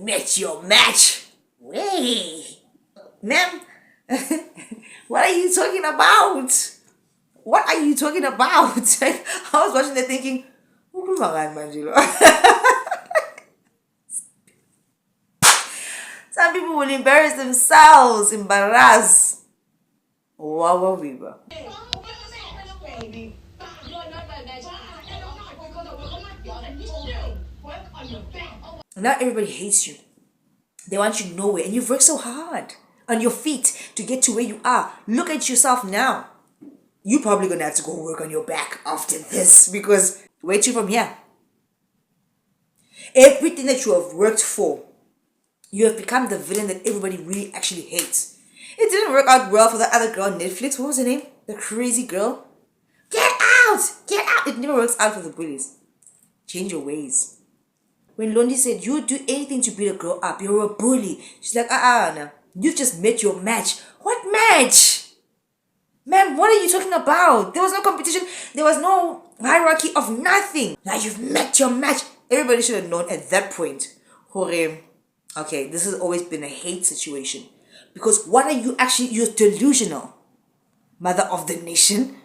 met your match. Wait, ma'am, what are you talking about? What are you talking about? Like, I was watching that thinking, some people will embarrass themselves, embarrass. Wow, Viva. Now everybody hates you. They want you nowhere, and you've worked so hard on your feet to get to where you are. Look at yourself now. You're probably gonna have to go work on your back after this, because where to from here? Everything that you have worked for, you have become the villain that everybody really actually hates. It didn't work out well for the other girl on Netflix. What was her name? The crazy girl. Get out! Get out! It never works out for the bullies. Change your ways. When Londie said, you do anything to beat a girl up, you're a bully. She's like, no. You've just met your match. What match? Man, what are you talking about? There was no competition. There was no hierarchy of nothing. Now you've met your match. Everybody should have known at that point. Okay, this has always been a hate situation. Because what are you actually? You're delusional. Mother of the nation.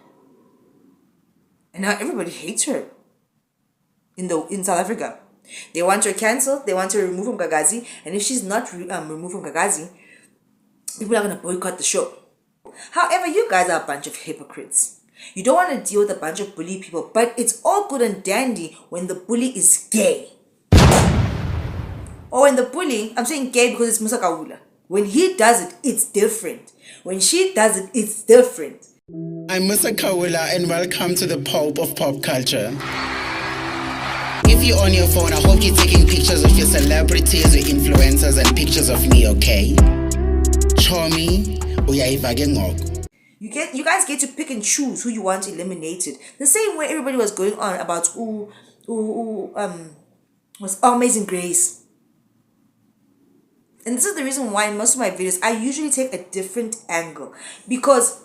And now everybody hates her. In South Africa. They want her cancelled. They want her removed from Gagazi. And if she's not removed from Gagazi, people are going to boycott the show. However, you guys are a bunch of hypocrites. You don't want to deal with a bunch of bully people, but it's all good and dandy when the bully is gay. Or when the bully, I'm saying gay because it's Musa Kawula. When he does it, it's different. When she does it, it's different. I'm Musa Kawula and welcome to the Pope of Pop Culture. If you're on your phone, I hope you're taking pictures of your celebrities or influencers and pictures of me, okay? Chomi. You guys get to pick and choose who you want eliminated. The same way everybody was going on about was Amazing Grace. And this is the reason why in most of my videos I usually take a different angle, because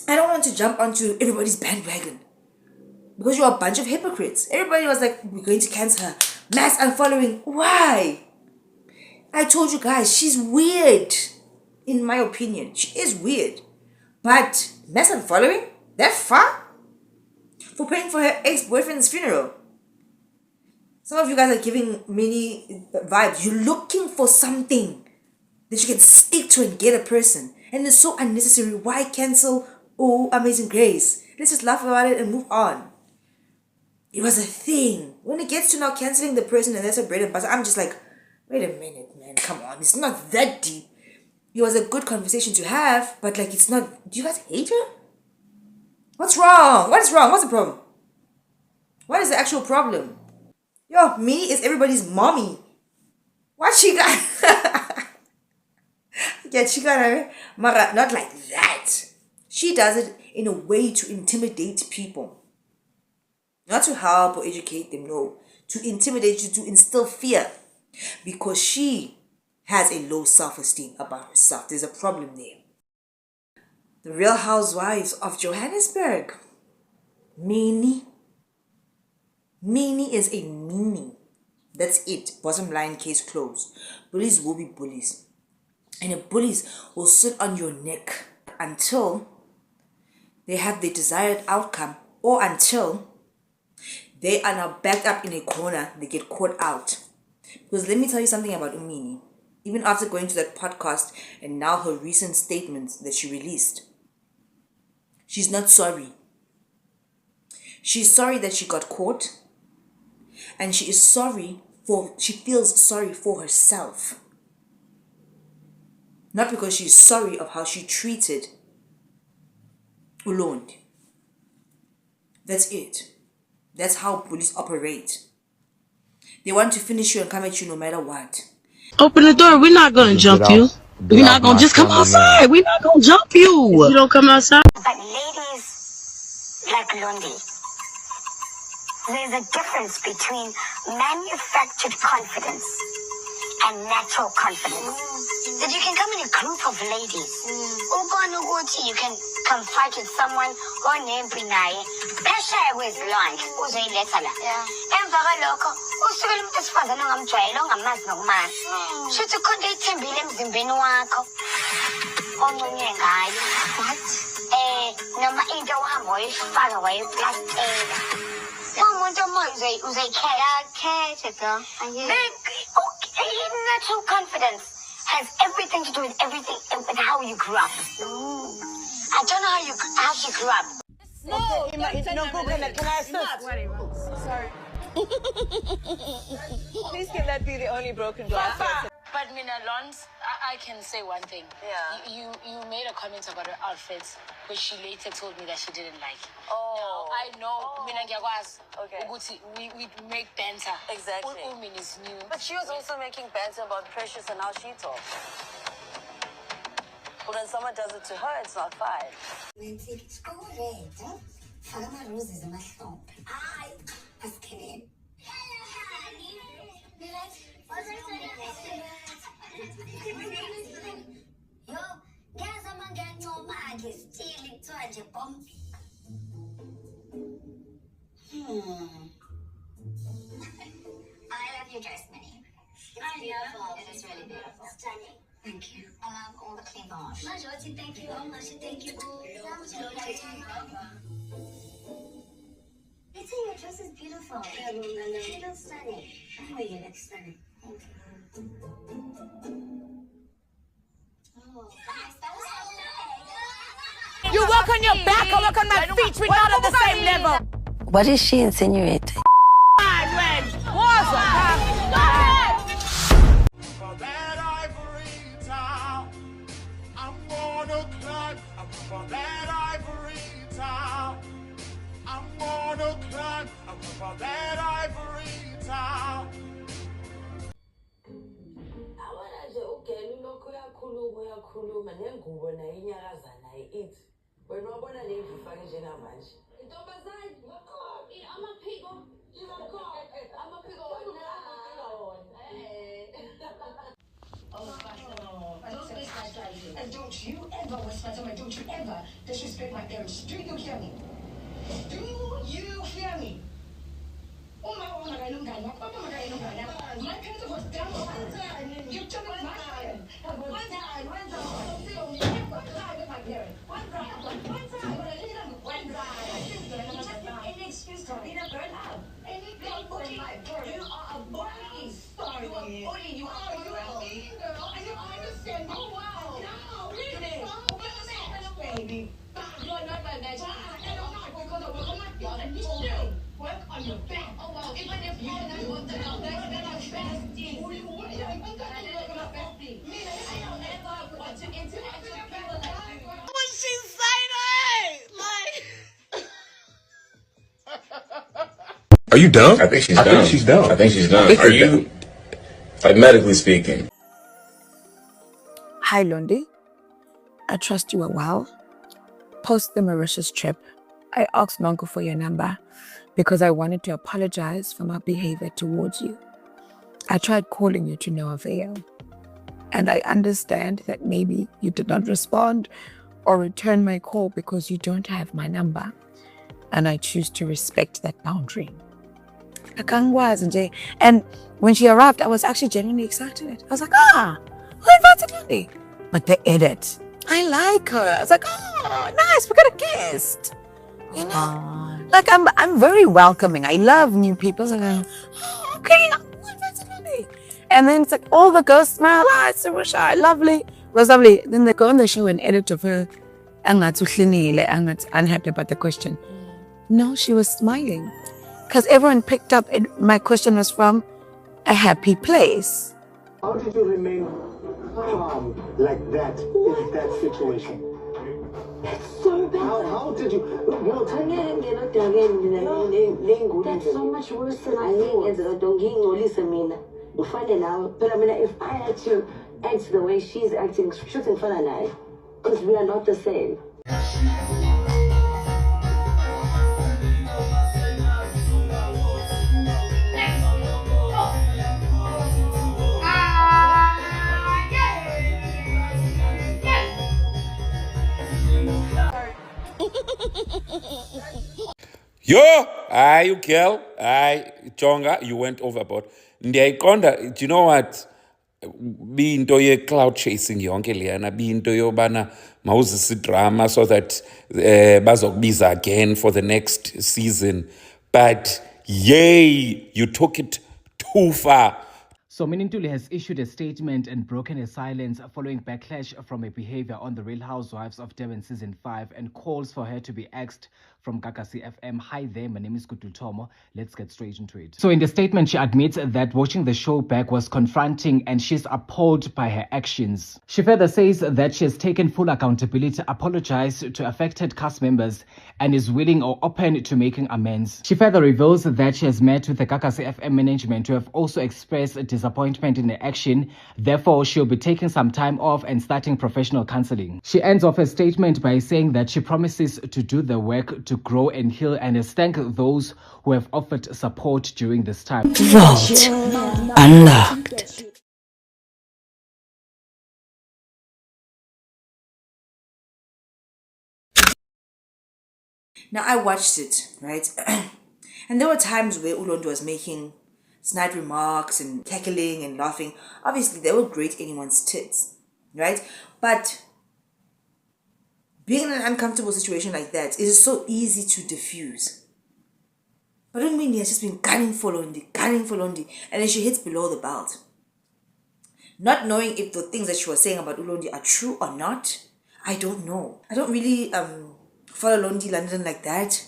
I don't want to jump onto everybody's bandwagon. Because you're a bunch of hypocrites. Everybody was like, we're going to cancel her. Mass unfollowing. Why? I told you guys, she's weird. In my opinion, she is weird. But mass unfollowing? That far? For paying for her ex-boyfriend's funeral. Some of you guys are giving Minnie vibes. You're looking for something that you can speak to and get a person. And it's so unnecessary. Why cancel Amazing Grace? Let's just laugh about it and move on. It was a thing. When it gets to now canceling the person and that's her bread and butter, I'm just like, wait a minute, man. Come on. It's not that deep. It was a good conversation to have, but like it's not. Do you guys hate her? What's wrong? What is wrong? What's the problem? What is the actual problem? Yo, Minnie is everybody's mommy. What she got? Yeah, she got her. Mara, not like that. She does it in a way to intimidate people. Not to help or educate them, no. To intimidate you, to instill fear. Because she has a low self-esteem about herself. There's a problem there. The Real Housewives of Johannesburg. Minnie. Minnie is a meanie. That's it. Bottom line, case closed. Bullies will be bullies. And the bullies will sit on your neck until they have the desired outcome, or until they are now backed up in a corner, they get caught out. Because let me tell you something about Minnie. Even after going to that podcast and now her recent statements that she released, she's not sorry. She's sorry that she got caught, and she feels sorry for herself. Not because she's sorry of how she treated Lynn. That's it. That's how bullies operate. They want to finish you and come at you no matter what. Open the door. We're not going to jump you. We're not going to just come outside. We're not going to jump you. If you don't come outside. But ladies like Londie, there's a difference between manufactured confidence and natural confidence. That you can come in a group of ladies. You can confide with someone or name naye. Phesheya kwezilwandle uzoyiletha la. Emva kwalokho usuke lo muntu wesifazane ongamjwayele ongamazi nokumazi. Shuthi khona ithembile emzimbeni wakho. Onconye ngayo. What? Noma into ohamba wayifaka wayiplastela. Umuntu omoya uzayikhetha girl. Natural confidence has everything to do with how you grew up. I don't know how she grew up. No, can I assist? Sorry. Please can that be the only broken glass? But Lons, I can say one thing. Yeah. You made a comment about her outfits, which she later told me that she didn't like. Oh. Now, I know, okay. We make banter. Exactly. Minnies new. But she was also making banter about Precious and how she talks. But when someone does it to her, it's not fine. I love your dress, Minnie. It's beautiful. It is really beautiful. Stunning. Thank you. I love all the cleavage. Thank you. Thank you. It's your dress is beautiful. You look stunning. Oh, you look stunning. Thank you. You walk on your back, I walk on my feet. We're not at the same level. What is she insinuating? And don't you ever whisper to me, don't you ever disrespect my parents. Do you hear me? Do you hear me? Oh my parents was down one time. You took my time. One time. With my parents. One time. One time. Just any excuse to beat a girl up. Any girl bully. You are a bully. Sorry. You are a bully. You are a bully, girl. And you understand. Oh wow. No, really. Baby. You're not my best. And I'm not because of what I'm not. And you still work on your back. Oh wow. Even if you don't want to know that I'm bestie. What are you work on your bestie? Me, I don't ever want to interact with people like you. When she's saying Are you dumb? I think she's dumb. I think she's dumb. Are you, like, medically speaking? Hi, Londie. I trust you are well. Post the Mauritius trip, I asked Nonko for your number because I wanted to apologize for my behavior towards you. I tried calling you to no avail. And I understand that maybe you did not respond or return my call because you don't have my number. And I choose to respect that boundary. And when she arrived, I was actually genuinely excited. I was like, who invited Lynn? But the edit, I like her. I was like, nice, we got a guest. You know, like I'm very welcoming. I love new people. So I'm like, okay, who invited Lynn? And then it's like all the girls smile, it's so shy, lovely. It was lovely. Then they go on the show and edit of her. I'm not unhappy about the question. No, she was smiling. Because everyone picked up, my question was from a happy place. How did you remain calm like that in that situation? That's so bad. How did you? That's so much worse than I think. If I had to act the way she's acting, because we are not the same. Yo, you girl, Jonga, you went overboard. Ndiyayiqonda, do you know what? Biyinto ye-cloud chasing yonke leyana, biyinto yobana mawuzise drama so that bazokubiza again for the next season. But yay, you took it too far. So Minnie has issued a statement and broken her silence following backlash from her behavior on The Real Housewives of Durban Season 5 and calls for her to be axed from Gagasi FM. Hi there, my name is Kututomo. Let's get straight into it. So in the statement, she admits that watching the show back was confronting and she's appalled by her actions. She further says that she has taken full accountability, apologized to affected cast members and is willing or open to making amends. She further reveals that she has met with the Gagasi FM management who have also expressed disappointment in the action. Therefore, she'll be taking some time off and starting professional counseling. She ends off her statement by saying that she promises to do the work to grow and heal and has thanked those who have offered support during this time. Vault unlocked. Now I watched it, right? And there were times where Londie was making snide remarks and cackling and laughing. Obviously, they would grate anyone's tits, right? But being in an uncomfortable situation like that, it is so easy to diffuse. But Minnie has just been gunning for Londie, and then she hits below the belt. Not knowing if the things that she was saying about Londie are true or not, I don't know. I don't really follow Londie London like that.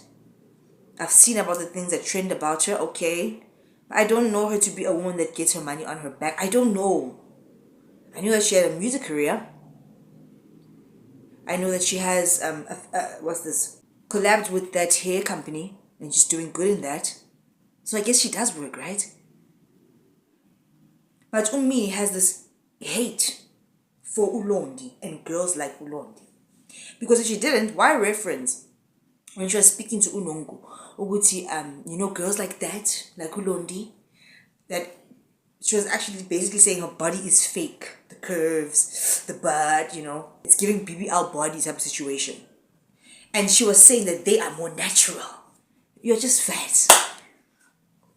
I've seen about the things that trend about her, okay. I don't know her to be a woman that gets her money on her back. I don't know. I know that she had a music career. I know that she has, collabed with that hair company and she's doing good in that. So I guess she does work, right? But Minnie has this hate for Londie and girls like Londie. Because if she didn't, why reference when she was speaking to Unongo, Uguti, girls like that, like Londie, that she was actually basically saying her body is fake. The curves, the butt, it's giving BBL body type of situation. And she was saying that they are more natural. You're just fat.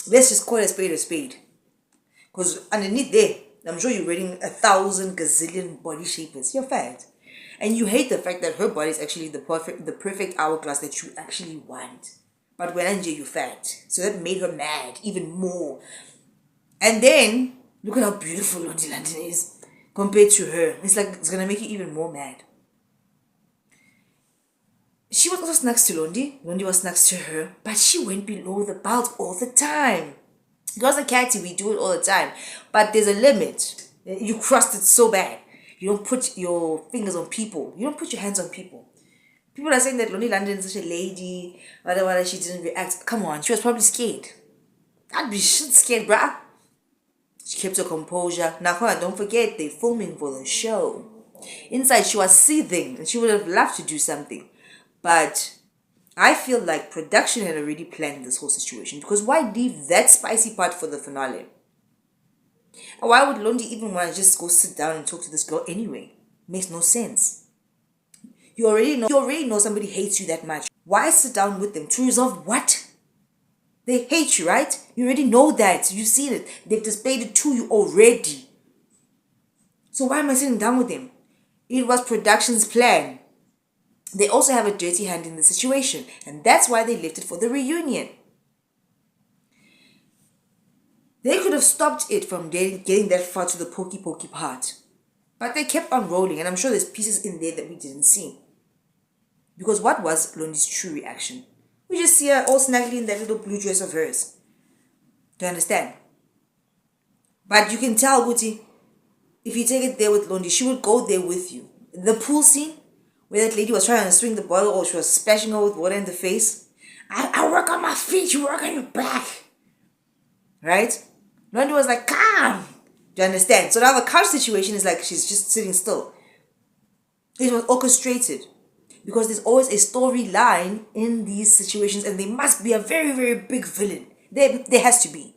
Let's just call a spade. Because underneath there, I'm sure you're reading 1,000 gazillion body shapers. You're fat. And you hate the fact that her body is actually the perfect hourglass that you actually want. But when Angie, you're fat. So that made her mad even more. And then, look at how beautiful Londie London is compared to her. It's like, it's going to make you even more mad. She was also next to Londie. Londie was next to her. But she went below the belt all the time. Girls like Catty, we do it all the time. But there's a limit. You crossed it so bad. You don't put your fingers on people. You don't put your hands on people. People are saying that Londie London is such a lady. Whatever, she didn't react. Come on, she was probably scared. I'd be shit scared, bruh. She kept her composure. Now, don't forget, they're filming for the show. Inside, she was seething. And she would have loved to do something. But I feel like production had already planned this whole situation. Because why leave that spicy part for the finale? And why would Londie even want to just go sit down and talk to this girl anyway? Makes no sense. You already know somebody hates you that much. Why sit down with them? To resolve what? They hate you, right? You already know that. You've seen it. They've displayed it to you already. So why am I sitting down with them? It was production's plan. They also have a dirty hand in the situation. And that's why they left it for the reunion. They could have stopped it from getting that far to the pokey part. But they kept on rolling. And I'm sure there's pieces in there that we didn't see. Because what was Londie's true reaction? We just see her all snuggly in that little blue dress of hers. Do you understand? But you can tell, Guti, if you take it there with Londie, she would go there with you. The pool scene, where that lady was trying to swing the bottle or she was splashing her with water in the face. I work on my feet, you work on your back. Right? Londie was like, calm. Do you understand? So now the couch situation is like she's just sitting still. It was orchestrated. Because there's always a storyline in these situations and there must be a very, very big villain. There has to be.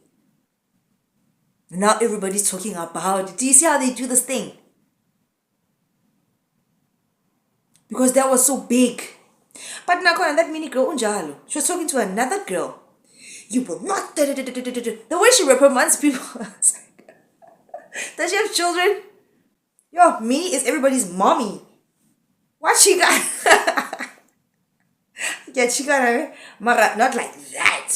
And now everybody's talking about it. Do you see how they do this thing? Because that was so big. But now that Minnie girl unjalo, she was talking to another girl. You will not. The way she reprimands people. Does she have children? Yo, Minnie is everybody's mommy. What she got? Yeah, she got her. Mara, not like that.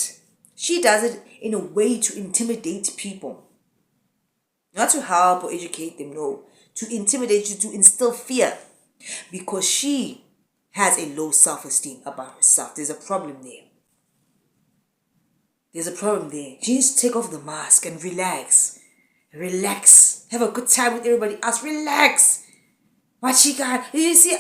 She does it in a way to intimidate people. Not to help or educate them, no. To intimidate you, to instill fear. Because she has a low self-esteem about herself. There's a problem there. There's a problem there. She needs to take off the mask and relax. Relax. Have a good time with everybody else. Relax. What she got? You see?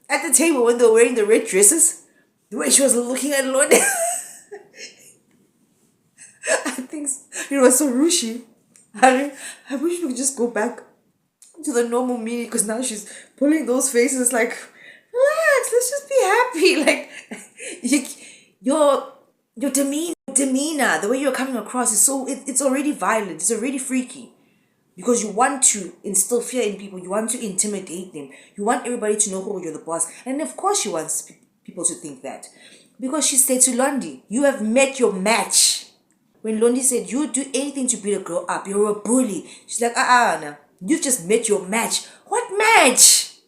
At the table when they were wearing the red dresses, the way she was looking at Londie. I think it was so rushy. I wish we could just go back to the normal Minnie, because now she's pulling those faces like, relax, let's just be happy. Like, your demeanor, the way you're coming across is so, it's already violent, it's already freaky. Because you want to instill fear in people, you want to intimidate them, you want everybody to know who you're the boss. And of course she wants people to think that. Because she said to Londie, you have met your match. When Londie said, you do anything to beat a girl up, you're a bully. She's like, no. You just met your match. What match?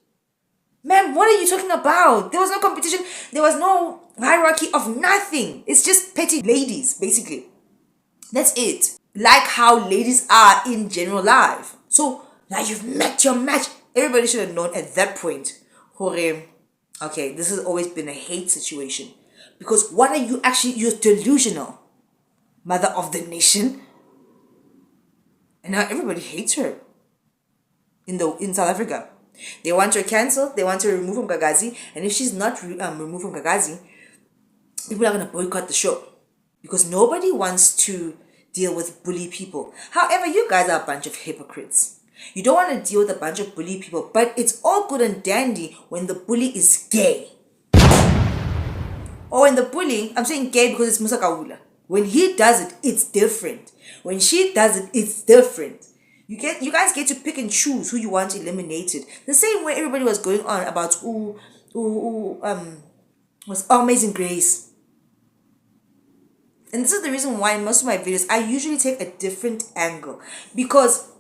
Man, what are you talking about? There was no competition. There was no hierarchy of nothing. It's just petty ladies, basically. That's it. Like how ladies are in general life. So, now you've met your match. Everybody should have known at that point. Okay, this has always been a hate situation. Because what are you actually? You're delusional. Mother of the nation. And now everybody hates her. In South Africa. They want her cancelled. They want her removed from Gagazi. And if she's not removed from Gagazi, people are going to boycott the show. Because nobody wants to deal with bully people. However, you guys are a bunch of hypocrites. You don't want to deal with a bunch of bully people, but it's all good and dandy when the bully is gay. Or when the bully, I'm saying gay because it's Musa Kawula. When he does it, it's different. When she does it, it's different. You guys get to pick and choose who you want eliminated. The same way everybody was going on about was Amazing Grace. And this is the reason why in most of my videos, I usually take a different angle. Because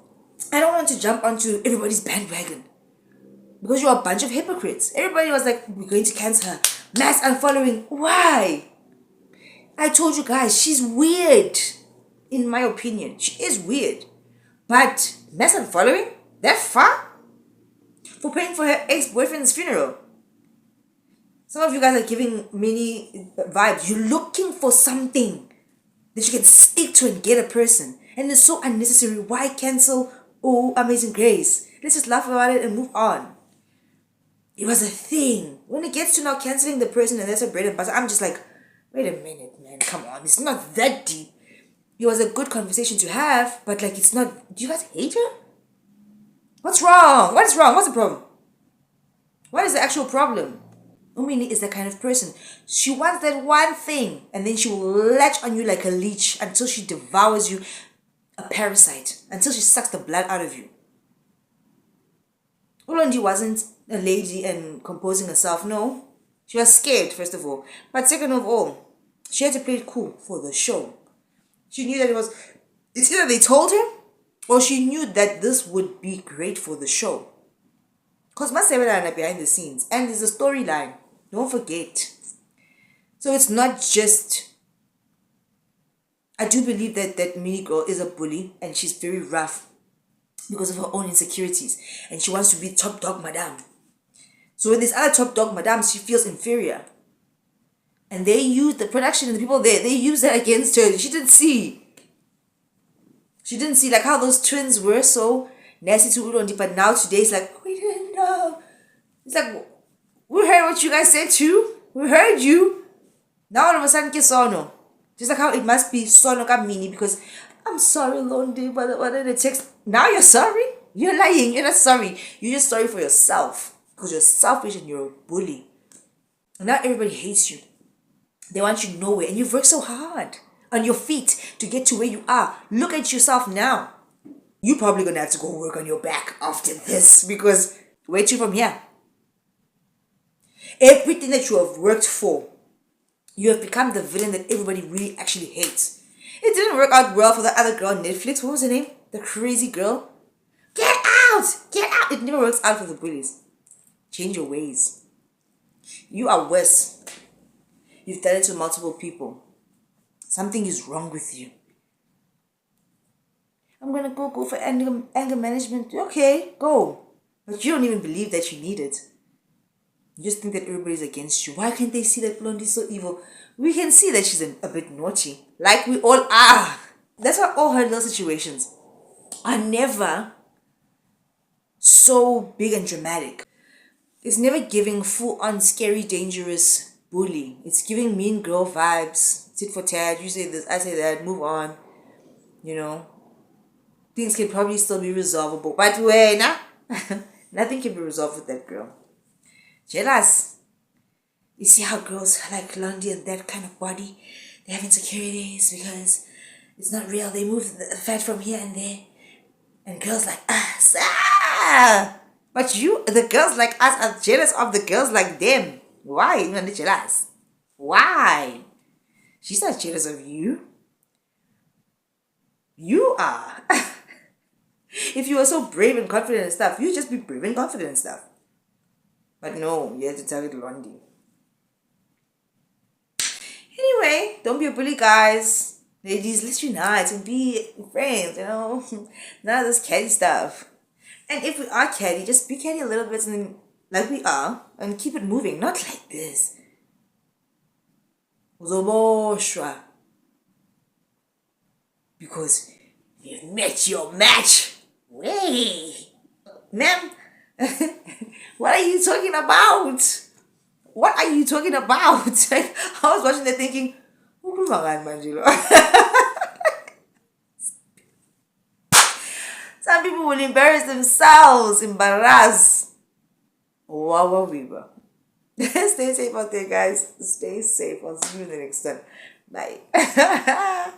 I don't want to jump onto everybody's bandwagon. Because you're a bunch of hypocrites. Everybody was like, we're going to cancel her. Mass unfollowing. Why? I told you guys, she's weird. In my opinion. She is weird. But mass unfollowing? That far? For paying for her ex-boyfriend's funeral. Some of you guys are giving Minnie vibes. You're looking for something that you can speak to and get a person. And it's so unnecessary. Why cancel Amazing Grace? Let's just laugh about it and move on. It was a thing. When it gets to now canceling the person and that's a bread and butter, I'm just like, wait a minute, man. Come on. It's not that deep. It was a good conversation to have, but like it's not... Do you guys hate her? What's wrong? What is wrong? What's the problem? What is the actual problem? Minnie is that kind of person. She wants that one thing and then she will latch on you like a leech until she devours you, a parasite, until she sucks the blood out of you. Londie wasn't a lady and composing herself, no. She was scared, first of all. But second of all, she had to play it cool for the show. She knew that it's either they told her or she knew that this would be great for the show. Because Masebelana behind the scenes. And there's a storyline. Don't forget. So it's not just... I do believe that Minnie girl is a bully and she's very rough because of her own insecurities. And she wants to be top dog madam. So when there's other top dog madams, she feels inferior. And they use the production and the people there, they use that against her. She didn't see like how those twins were so nasty to Londie, but now today it's like, we didn't know. It's like, we heard what you guys said too. We heard you. Now all of a sudden, Sono. Just like how it must be Sono ka Minnie because I'm sorry, Londie, but what did it text? Now you're sorry? You're lying. You're not sorry. You're just sorry for yourself because you're selfish and you're a bully. And now everybody hates you. They want you nowhere. And you've worked so hard on your feet to get to where you are. Look at yourself now. You're probably going to have to go work on your back after this because Where to from here? Everything that you have worked for, you have become the villain that everybody really actually hates. It didn't work out well for the other girl on Netflix. What was her name? The crazy girl. Get out! Get out! It never works out for the bullies. Change your ways. You are worse. You've done it to multiple people. Something is wrong with you. I'm gonna go for anger management. Okay, go. But you don't even believe that you need it. You just think that everybody's against you. Why can't they see that Londie's so evil? We can see that she's a bit naughty. Like we all are. That's why all her little situations are never so big and dramatic. It's never giving full-on scary, dangerous bully. It's giving mean girl vibes. Tit for tat. You say this, I say that. Move on. You know. Things can probably still be resolvable. But wait, nah. Nothing can be resolved with that girl. Jealous. You see how girls like Londie and that kind of body, they have insecurities because it's not real. They move the fat from here and there. And girls like us. But you, the girls like us, are jealous of the girls like them. Why? You're not jealous. Why? She's not jealous of you. You are. If you were so brave and confident and stuff, you'd just be brave and confident and stuff. But no, you had to target Londie. Anyway, don't be a bully, guys. Ladies, let's unite and be friends, you know. None of this catty stuff. And if we are catty, just be catty a little bit and then, like we are, and keep it moving. Not like this. Uzoboshwa. Because you've met your match. Way. Ma'am, what are you talking about? What are you talking about? I was watching that thinking, some people will embarrass themselves, embarrass. Wow, Weaver. Stay safe out there, guys. Stay safe. I'll see you in the next time. Bye.